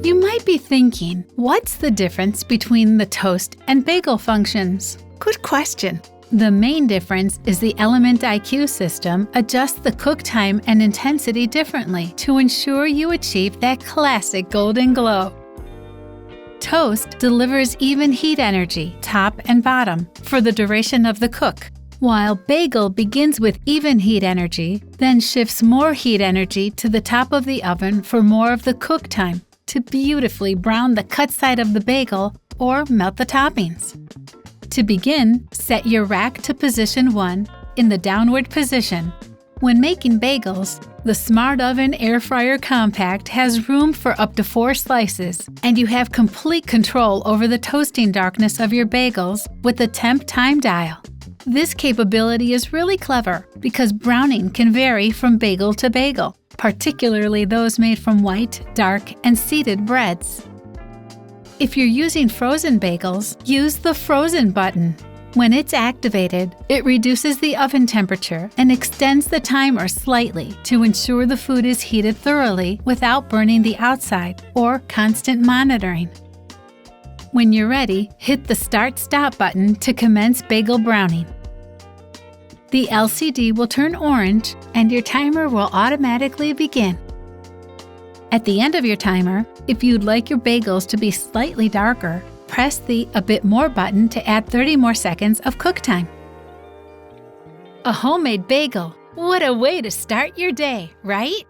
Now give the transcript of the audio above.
You might be thinking, what's the difference between the toast and bagel functions? Good question. The main difference is the Element IQ system adjusts the cook time and intensity differently to ensure you achieve that classic golden glow. Toast delivers even heat energy, top and bottom, for the duration of the cook, while bagel begins with even heat energy, then shifts more heat energy to the top of the oven for more of the cook time to beautifully brown the cut side of the bagel or melt the toppings. To begin, set your rack to position 1 in the downward position. When making bagels, the Smart Oven Air Fryer Compact has room for up to 4 slices, and you have complete control over the toasting darkness of your bagels with the temp time dial. This capability is really clever because browning can vary from bagel to bagel, particularly those made from white, dark, and seeded breads. If you're using frozen bagels, use the Frozen button. When it's activated, it reduces the oven temperature and extends the timer slightly to ensure the food is heated thoroughly without burning the outside or constant monitoring. When you're ready, hit the Start/Stop button to commence bagel browning. The LCD will turn orange and your timer will automatically begin. At the end of your timer, if you'd like your bagels to be slightly darker, press the A Bit More button to add 30 more seconds of cook time. A homemade bagel. What a way to start your day, right?